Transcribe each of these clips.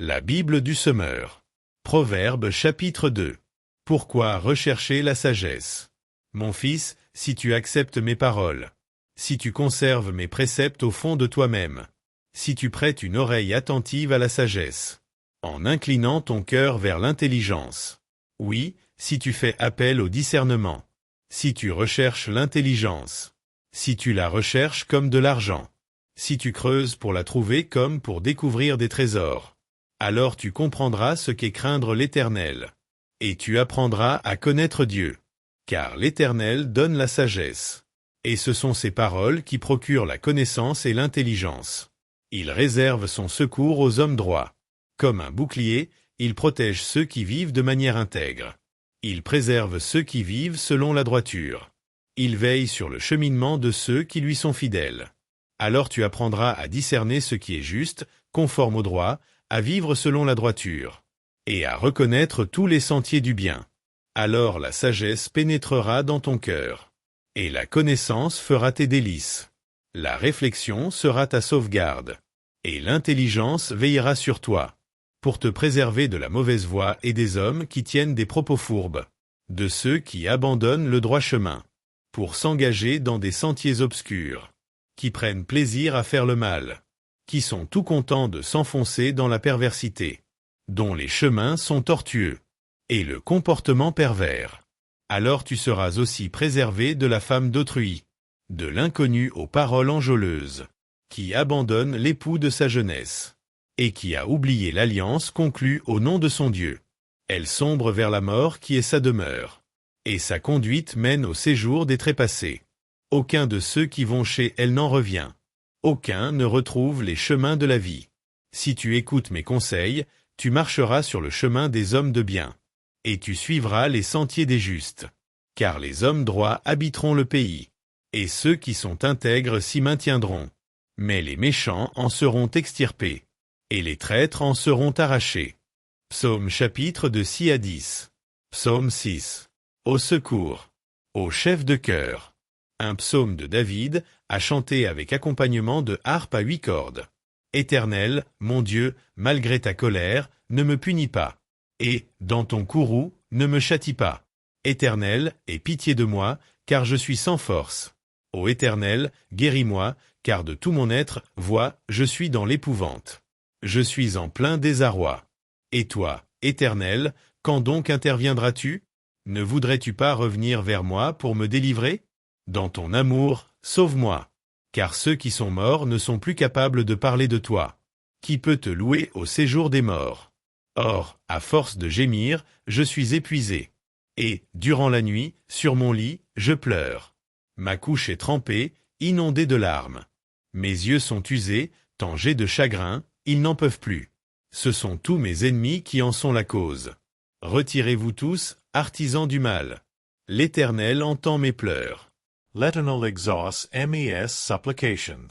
La Bible du semeur. Proverbes chapitre 2. Pourquoi rechercher la sagesse? Mon fils, si tu acceptes mes paroles, si tu conserves mes préceptes au fond de toi-même, si tu prêtes une oreille attentive à la sagesse, en inclinant ton cœur vers l'intelligence. Oui, si tu fais appel au discernement, si tu recherches l'intelligence, si tu la recherches comme de l'argent, si tu creuses pour la trouver comme pour découvrir des trésors, alors tu comprendras ce qu'est craindre l'Éternel, et tu apprendras à connaître Dieu, car l'Éternel donne la sagesse, et ce sont ses paroles qui procurent la connaissance et l'intelligence. Il réserve son secours aux hommes droits. Comme un bouclier, il protège ceux qui vivent de manière intègre. Il préserve ceux qui vivent selon la droiture. Il veille sur le cheminement de ceux qui lui sont fidèles. Alors tu apprendras à discerner ce qui est juste, conforme au droit, à vivre selon la droiture, et à reconnaître tous les sentiers du bien. Alors la sagesse pénétrera dans ton cœur, et la connaissance fera tes délices. La réflexion sera ta sauvegarde, et l'intelligence veillera sur toi, pour te préserver de la mauvaise voie et des hommes qui tiennent des propos fourbes, de ceux qui abandonnent le droit chemin, pour s'engager dans des sentiers obscurs, qui prennent plaisir à faire le mal, qui sont tout contents de s'enfoncer dans la perversité, dont les chemins sont tortueux, et le comportement pervers. Alors tu seras aussi préservé de la femme d'autrui, de l'inconnu aux paroles enjôleuses, qui abandonne l'époux de sa jeunesse, et qui a oublié l'alliance conclue au nom de son Dieu. Elle sombre vers la mort qui est sa demeure, et sa conduite mène au séjour des trépassés. Aucun de ceux qui vont chez elle n'en revient. Aucun ne retrouve les chemins de la vie. Si tu écoutes mes conseils, tu marcheras sur le chemin des hommes de bien, et tu suivras les sentiers des justes. Car les hommes droits habiteront le pays, et ceux qui sont intègres s'y maintiendront. Mais les méchants en seront extirpés, et les traîtres en seront arrachés. Psaume chapitre de 6 à 10. Psaume 6. Au secours. Au chef de chœur. Un psaume de David, à chanter avec accompagnement de harpe à 8 cordes. Éternel, mon Dieu, malgré ta colère, ne me punis pas. Et, dans ton courroux, ne me châtie pas. Éternel, aie pitié de moi, car je suis sans force. Ô Éternel, guéris-moi, car de tout mon être, vois, je suis dans l'épouvante. Je suis en plein désarroi. Et toi, Éternel, quand donc interviendras-tu? Ne voudrais-tu pas revenir vers moi pour me délivrer? Dans ton amour, sauve-moi, car ceux qui sont morts ne sont plus capables de parler de toi. Qui peut te louer au séjour des morts? Or, à force de gémir, je suis épuisé. Et, durant la nuit, sur mon lit, je pleure. Ma couche est trempée, inondée de larmes. Mes yeux sont usés, tant j'ai de chagrin, ils n'en peuvent plus. Ce sont tous mes ennemis qui en sont la cause. Retirez-vous tous, artisans du mal. L'Éternel entend mes pleurs. L'Éternel exauce mes supplications.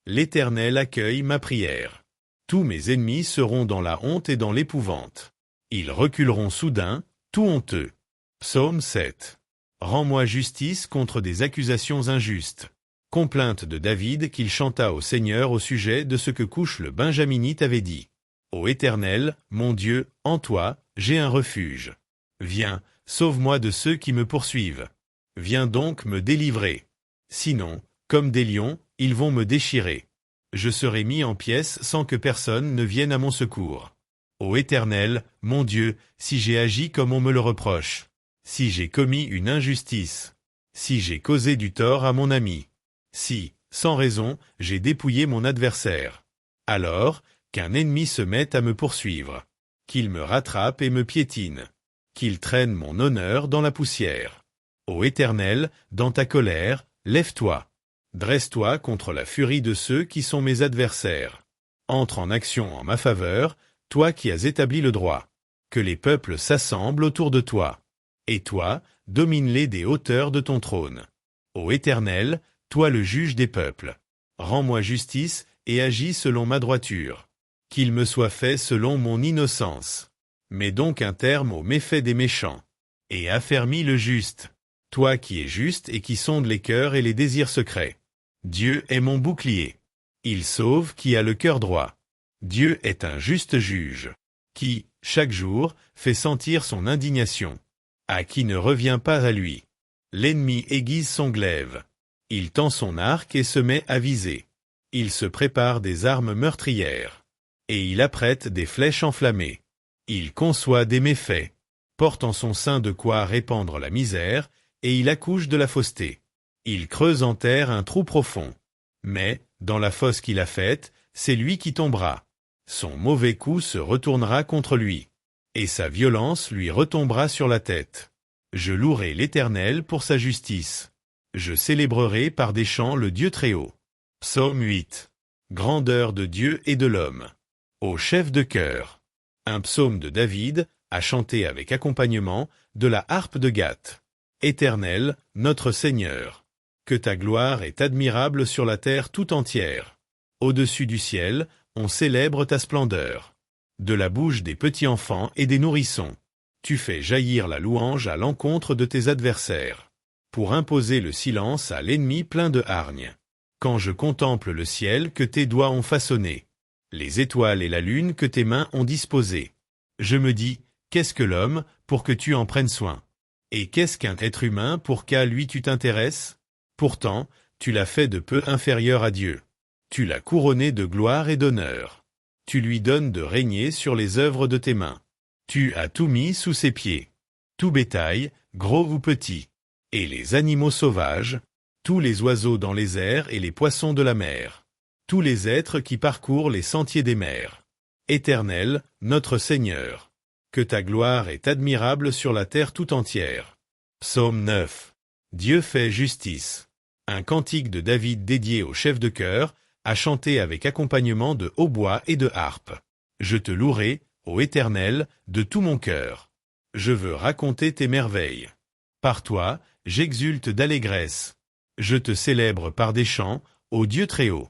L'Éternel accueille ma prière. Tous mes ennemis seront dans la honte et dans l'épouvante. Ils reculeront soudain, tout honteux. Psaume 7. Rends-moi justice contre des accusations injustes. Complainte de David qu'il chanta au Seigneur au sujet de ce que Couche le Benjaminite avait dit. Ô Éternel, mon Dieu, en toi, j'ai un refuge. Viens, sauve-moi de ceux qui me poursuivent. Viens donc me délivrer. Sinon, comme des lions, ils vont me déchirer. Je serai mis en pièces sans que personne ne vienne à mon secours. Ô Éternel, mon Dieu, si j'ai agi comme on me le reproche, si j'ai commis une injustice, si j'ai causé du tort à mon ami, si, sans raison, j'ai dépouillé mon adversaire, alors, qu'un ennemi se mette à me poursuivre, qu'il me rattrape et me piétine, qu'il traîne mon honneur dans la poussière. Ô Éternel, dans ta colère, lève-toi. Dresse-toi contre la furie de ceux qui sont mes adversaires. Entre en action en ma faveur, toi qui as établi le droit. Que les peuples s'assemblent autour de toi. Et toi, domine-les des hauteurs de ton trône. Ô Éternel, toi le juge des peuples. Rends-moi justice et agis selon ma droiture. Qu'il me soit fait selon mon innocence. Mets donc un terme aux méfaits des méchants. Et affermis le juste. Toi qui es juste et qui sondes les cœurs et les désirs secrets. Dieu est mon bouclier. Il sauve qui a le cœur droit. Dieu est un juste juge, qui, chaque jour, fait sentir son indignation, à qui ne revient pas à lui. L'ennemi aiguise son glaive. Il tend son arc et se met à viser. Il se prépare des armes meurtrières. Et il apprête des flèches enflammées. Il conçoit des méfaits, porte en son sein de quoi répandre la misère, et il accouche de la fausseté. Il creuse en terre un trou profond. Mais, dans la fosse qu'il a faite, c'est lui qui tombera. Son mauvais coup se retournera contre lui, et sa violence lui retombera sur la tête. Je louerai l'Éternel pour sa justice. Je célébrerai par des chants le Dieu Très-Haut. Psaume 8. Grandeur de Dieu et de l'homme. Au chef de chœur. Un psaume de David, à chanter avec accompagnement, de la harpe de Gath. Éternel, notre Seigneur, que ta gloire est admirable sur la terre tout entière. Au-dessus du ciel, on célèbre ta splendeur. De la bouche des petits enfants et des nourrissons, tu fais jaillir la louange à l'encontre de tes adversaires, pour imposer le silence à l'ennemi plein de hargne. Quand je contemple le ciel que tes doigts ont façonné, les étoiles et la lune que tes mains ont disposées, je me dis, qu'est-ce que l'homme, pour que tu en prennes soin? Et qu'est-ce qu'un être humain pour qu'à lui tu t'intéresses? Pourtant, tu l'as fait de peu inférieur à Dieu. Tu l'as couronné de gloire et d'honneur. Tu lui donnes de régner sur les œuvres de tes mains. Tu as tout mis sous ses pieds. Tout bétail, gros ou petit, et les animaux sauvages, tous les oiseaux dans les airs et les poissons de la mer, tous les êtres qui parcourent les sentiers des mers. Éternel, notre Seigneur, que ta gloire est admirable sur la terre tout entière. Psaume 9. Dieu fait justice. Un cantique de David dédié au chef de chœur, à chanter avec accompagnement de hautbois et de harpe. Je te louerai, ô Éternel, de tout mon cœur. Je veux raconter tes merveilles. Par toi, j'exulte d'allégresse. Je te célèbre par des chants, ô Dieu Très-Haut.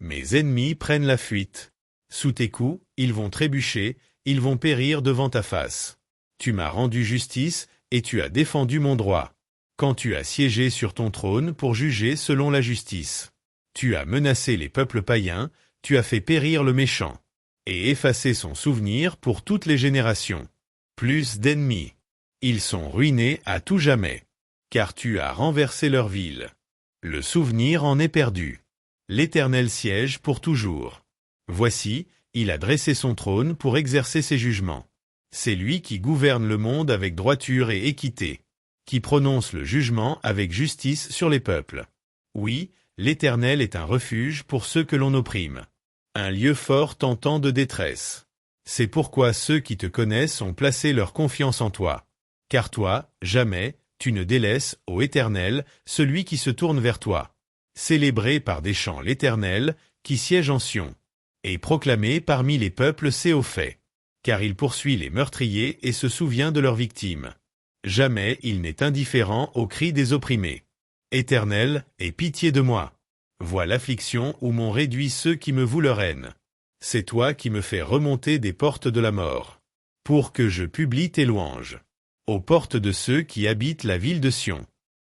Mes ennemis prennent la fuite. Sous tes coups, ils vont trébucher, ils vont périr devant ta face. Tu m'as rendu justice, et tu as défendu mon droit. Quand tu as siégé sur ton trône pour juger selon la justice. Tu as menacé les peuples païens, tu as fait périr le méchant, et effacé son souvenir pour toutes les générations. Plus d'ennemis. Ils sont ruinés à tout jamais, car tu as renversé leur ville. Le souvenir en est perdu. L'Éternel siège pour toujours. Voici, il a dressé son trône pour exercer ses jugements. C'est lui qui gouverne le monde avec droiture et équité, qui prononce le jugement avec justice sur les peuples. Oui, l'Éternel est un refuge pour ceux que l'on opprime, un lieu fort en temps de détresse. C'est pourquoi ceux qui te connaissent ont placé leur confiance en toi. Car toi, jamais, tu ne délaisses, ô Éternel, celui qui se tourne vers toi. Célébré par des chants l'Éternel, qui siège en Sion, et proclamé parmi les peuples ses hauts faits. Car il poursuit les meurtriers et se souvient de leurs victimes. Jamais il n'est indifférent aux cris des opprimés. Éternel, aie pitié de moi. Vois l'affliction où m'ont réduit ceux qui me vouent leur haine. C'est toi qui me fais remonter des portes de la mort, pour que je publie tes louanges, aux portes de ceux qui habitent la ville de Sion,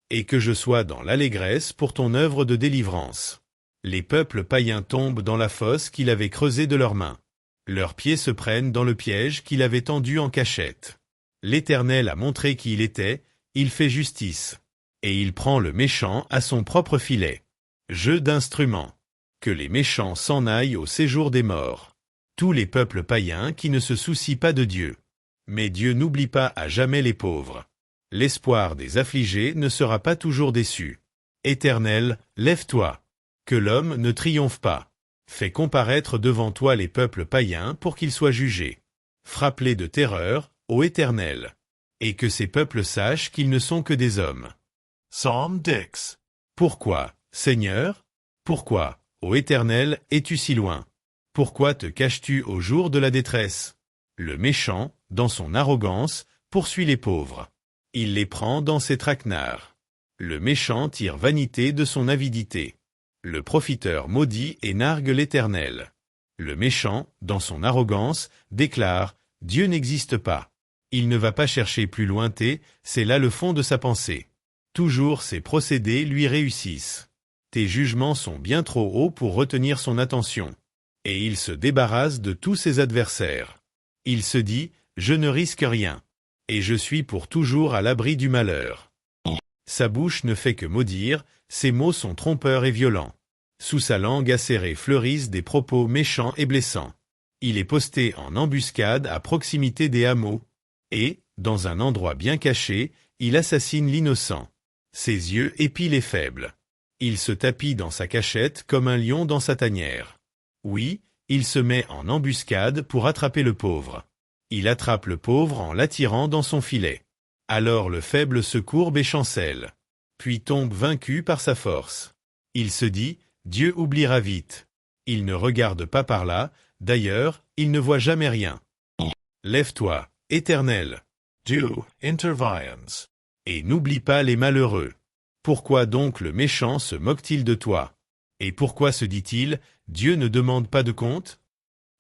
et que je sois dans l'allégresse pour ton œuvre de délivrance. Les peuples païens tombent dans la fosse qu'il avait creusée de leurs mains. Leurs pieds se prennent dans le piège qu'il avait tendu en cachette. L'Éternel a montré qui il était, il fait justice. Et il prend le méchant à son propre filet. Jeu d'instruments. Que les méchants s'en aillent au séjour des morts. Tous les peuples païens qui ne se soucient pas de Dieu. Mais Dieu n'oublie pas à jamais les pauvres. L'espoir des affligés ne sera pas toujours déçu. Éternel, lève-toi. Que l'homme ne triomphe pas. Fais comparaître devant toi les peuples païens pour qu'ils soient jugés. Frappe-les de terreur, ô Éternel. Et que ces peuples sachent qu'ils ne sont que des hommes. Psalm 10. Pourquoi, Seigneur? Pourquoi, ô Éternel, es-tu si loin? Pourquoi te caches-tu au jour de la détresse? Le méchant, dans son arrogance, poursuit les pauvres. Il les prend dans ses traquenards. Le méchant tire vanité de son avidité. Le profiteur maudit et nargue l'Éternel. Le méchant, dans son arrogance, déclare « Dieu n'existe pas ». Il ne va pas chercher plus lointain, c'est là le fond de sa pensée. Toujours ses procédés lui réussissent. Tes jugements sont bien trop hauts pour retenir son attention. et il se débarrasse de tous ses adversaires. Il se dit, je ne risque rien, et je suis pour toujours à l'abri du malheur. Sa bouche ne fait que maudire, ses mots sont trompeurs et violents. Sous sa langue acérée fleurissent des propos méchants et blessants. Il est posté en embuscade à proximité des hameaux, et, dans un endroit bien caché, il assassine l'innocent. Ses yeux épient les faibles. Il se tapit dans sa cachette comme un lion dans sa tanière. Oui, il se met en embuscade pour attraper le pauvre. Il attrape le pauvre en l'attirant dans son filet. Alors le faible se courbe et chancelle, puis tombe vaincu par sa force. Il se dit, Dieu oubliera vite. Il ne regarde pas par là, d'ailleurs, il ne voit jamais rien. Lève-toi, Éternel. Do intervenes. Et n'oublie pas les malheureux. Pourquoi donc le méchant se moque-t-il de toi? Et pourquoi se dit-il, Dieu ne demande pas de compte?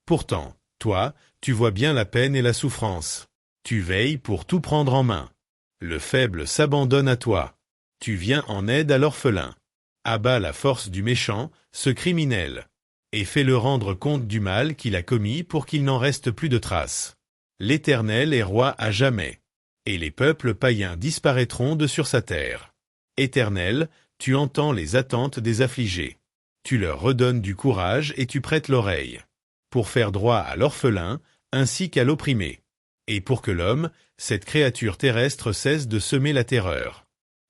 Pourtant, toi, tu vois bien la peine et la souffrance. Tu veilles pour tout prendre en main. Le faible s'abandonne à toi. Tu viens en aide à l'orphelin. Abats la force du méchant, ce criminel, et fais-le rendre compte du mal qu'il a commis pour qu'il n'en reste plus de traces. L'Éternel est roi à jamais, et les peuples païens disparaîtront de sur sa terre. Éternel, tu entends les attentes des affligés. Tu leur redonnes du courage et tu prêtes l'oreille, pour faire droit à l'orphelin, ainsi qu'à l'opprimé, et pour que l'homme, cette créature terrestre, cesse de semer la terreur.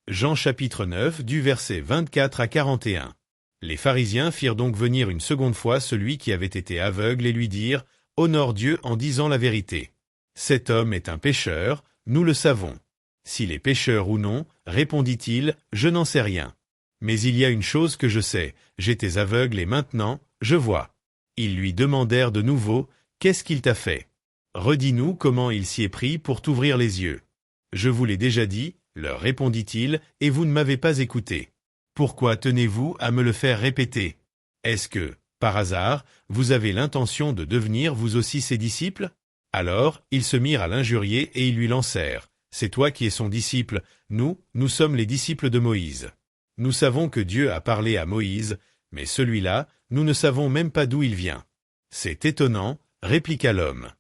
Jean chapitre 9 du verset 24 à 41. Les pharisiens firent donc venir une seconde fois celui qui avait été aveugle et lui dirent, « Honore Dieu en disant la vérité. Cet homme est un pécheur, nous le savons. S'il est pécheur ou non, répondit-il, je n'en sais rien. Mais il y a une chose que je sais, j'étais aveugle et maintenant, je vois. » Ils lui demandèrent de nouveau, « Qu'est-ce qu'il t'a fait? Redis-nous comment il s'y est pris pour t'ouvrir les yeux. » Je vous l'ai déjà dit, leur répondit-il, et vous ne m'avez pas écouté. Pourquoi tenez-vous à me le faire répéter? Est-ce que, par hasard, vous avez l'intention de devenir vous aussi ses disciples? Alors, ils se mirent à l'injurier et ils lui lancèrent. C'est toi qui es son disciple, nous sommes les disciples de Moïse. Nous savons que Dieu a parlé à Moïse, mais celui-là, nous ne savons même pas d'où il vient. C'est étonnant, répliqua l'homme.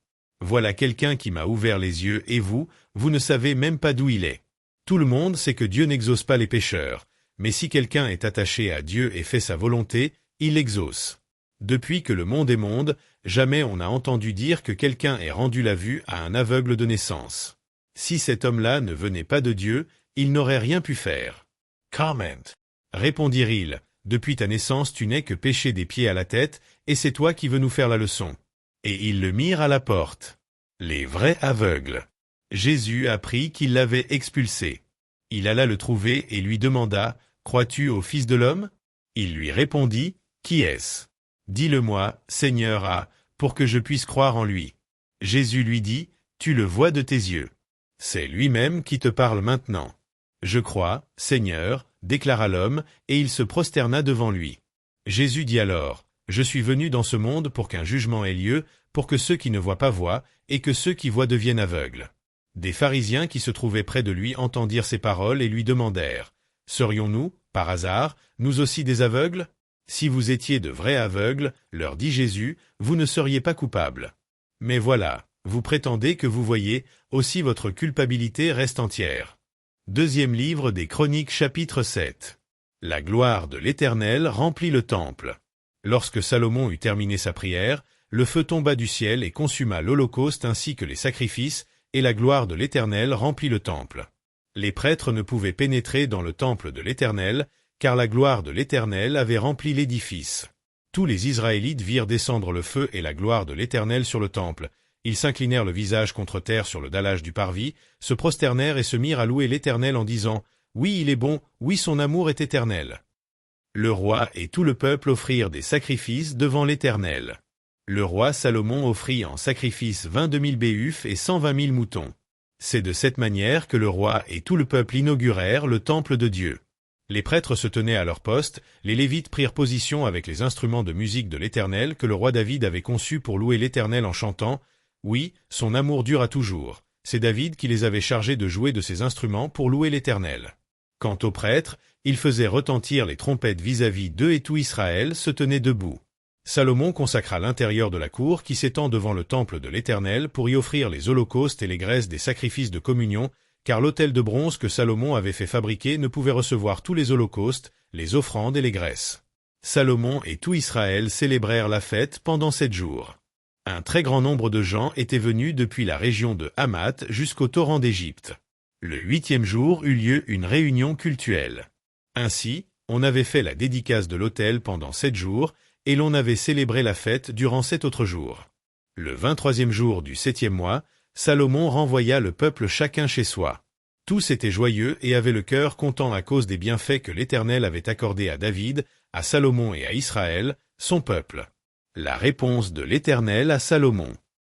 Voilà quelqu'un qui m'a ouvert les yeux et vous ne savez même pas d'où il est. Tout le monde sait que Dieu n'exauce pas les pécheurs, mais si quelqu'un est attaché à Dieu et fait sa volonté, il l'exauce. Depuis que le monde est monde, jamais on n'a entendu dire que quelqu'un ait rendu la vue à un aveugle de naissance. Si cet homme-là ne venait pas de Dieu, il n'aurait rien pu faire. Comment. Répondirent-ils, depuis ta naissance tu n'es que péché des pieds à la tête, et c'est toi qui veux nous faire la leçon. Et ils le mirent à la porte. Les vrais aveugles. Jésus apprit qu'il l'avait expulsé. Il alla le trouver et lui demanda, « Crois-tu au Fils de l'homme » Il lui répondit, « Qui est-ce ? Dis-le-moi, Seigneur, pour que je puisse croire en lui. » Jésus lui dit, « Tu le vois de tes yeux. C'est lui-même qui te parle maintenant. » « Je crois, Seigneur, déclara l'homme, et il se prosterna devant lui. Jésus dit alors, « Je suis venu dans ce monde pour qu'un jugement ait lieu, pour que ceux qui ne voient pas voient, et que ceux qui voient deviennent aveugles. » Des pharisiens qui se trouvaient près de lui entendirent ces paroles et lui demandèrent, « Serions-nous, par hasard, nous aussi des aveugles? Si vous étiez de vrais aveugles, leur dit Jésus, vous ne seriez pas coupables. Mais voilà, vous prétendez que vous voyez, aussi votre culpabilité reste entière. » Deuxième livre des Chroniques chapitre 7. La gloire de l'Éternel remplit le temple. Lorsque Salomon eut terminé sa prière, le feu tomba du ciel et consuma l'holocauste ainsi que les sacrifices, et la gloire de l'Éternel remplit le temple. Les prêtres ne pouvaient pénétrer dans le temple de l'Éternel, car la gloire de l'Éternel avait rempli l'édifice. Tous les Israélites virent descendre le feu et la gloire de l'Éternel sur le temple. Ils s'inclinèrent le visage contre terre sur le dallage du parvis, se prosternèrent et se mirent à louer l'Éternel en disant, « Oui, il est bon, oui, son amour est éternel. » Le roi et tout le peuple offrirent des sacrifices devant l'Éternel. Le roi Salomon offrit en sacrifice 22 000 béhufs et 120 000 moutons. C'est de cette manière que le roi et tout le peuple inaugurèrent le temple de Dieu. Les prêtres se tenaient à leur poste, les Lévites prirent position avec les instruments de musique de l'Éternel que le roi David avait conçus pour louer l'Éternel en chantant, « Oui, son amour dure à toujours. » C'est David qui les avait chargés de jouer de ces instruments pour louer l'Éternel. Quant aux prêtres, ils faisaient retentir les trompettes vis-à-vis d'eux et tout Israël se tenait debout. Salomon consacra l'intérieur de la cour qui s'étend devant le temple de l'Éternel pour y offrir les holocaustes et les graisses des sacrifices de communion, car l'autel de bronze que Salomon avait fait fabriquer ne pouvait recevoir tous les holocaustes, les offrandes et les graisses. Salomon et tout Israël célébrèrent la fête pendant 7 jours. Un très grand nombre de gens étaient venus depuis la région de Hamath jusqu'au torrent d'Égypte. Le 8e jour eut lieu une réunion cultuelle. Ainsi, on avait fait la dédicace de l'autel pendant 7 jours, et l'on avait célébré la fête durant 7 autres jours. Le 23e jour du 7e mois, Salomon renvoya le peuple chacun chez soi. Tous étaient joyeux et avaient le cœur content à cause des bienfaits que l'Éternel avait accordés à David, à Salomon et à Israël, son peuple. La réponse de l'Éternel à Salomon.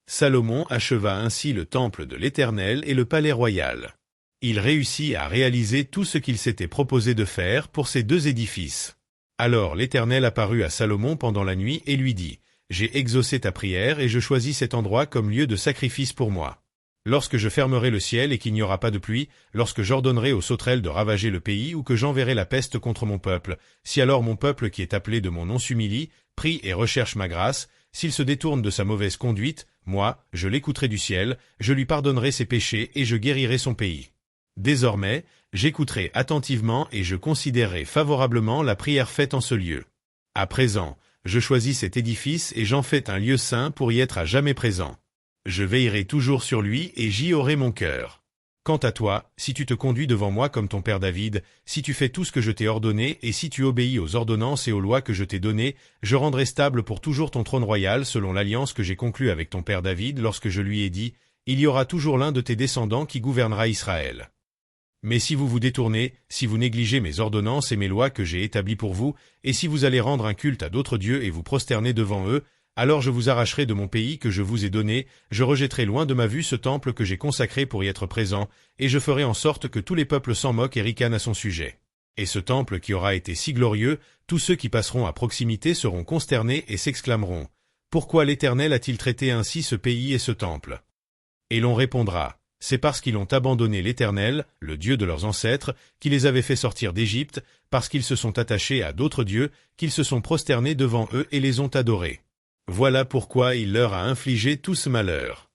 Salomon acheva ainsi le temple de l'Éternel et le palais royal. Il réussit à réaliser tout ce qu'il s'était proposé de faire pour ces 2 édifices. Alors l'Éternel apparut à Salomon pendant la nuit et lui dit, « J'ai exaucé ta prière et je choisis cet endroit comme lieu de sacrifice pour moi. Lorsque je fermerai le ciel et qu'il n'y aura pas de pluie, lorsque j'ordonnerai aux sauterelles de ravager le pays ou que j'enverrai la peste contre mon peuple, si alors mon peuple qui est appelé de mon nom s'humilie, prie et recherche ma grâce, s'il se détourne de sa mauvaise conduite, moi, je l'écouterai du ciel, je lui pardonnerai ses péchés et je guérirai son pays. Désormais, j'écouterai attentivement et je considérerai favorablement la prière faite en ce lieu. À présent, je choisis cet édifice et j'en fais un lieu saint pour y être à jamais présent. Je veillerai toujours sur lui et j'y aurai mon cœur. Quant à toi, si tu te conduis devant moi comme ton père David, si tu fais tout ce que je t'ai ordonné et si tu obéis aux ordonnances et aux lois que je t'ai données, je rendrai stable pour toujours ton trône royal selon l'alliance que j'ai conclue avec ton père David lorsque je lui ai dit, il y aura toujours l'un de tes descendants qui gouvernera Israël. Mais si vous vous détournez, si vous négligez mes ordonnances et mes lois que j'ai établies pour vous, et si vous allez rendre un culte à d'autres dieux et vous prosterner devant eux, alors je vous arracherai de mon pays que je vous ai donné, je rejetterai loin de ma vue ce temple que j'ai consacré pour y être présent, et je ferai en sorte que tous les peuples s'en moquent et ricanent à son sujet. Et ce temple qui aura été si glorieux, tous ceux qui passeront à proximité seront consternés et s'exclameront, « Pourquoi l'Éternel a-t-il traité ainsi ce pays et ce temple ?» Et l'on répondra, c'est parce qu'ils ont abandonné l'Éternel, le Dieu de leurs ancêtres, qui les avait fait sortir d'Égypte, parce qu'ils se sont attachés à d'autres dieux, qu'ils se sont prosternés devant eux et les ont adorés. Voilà pourquoi il leur a infligé tout ce malheur.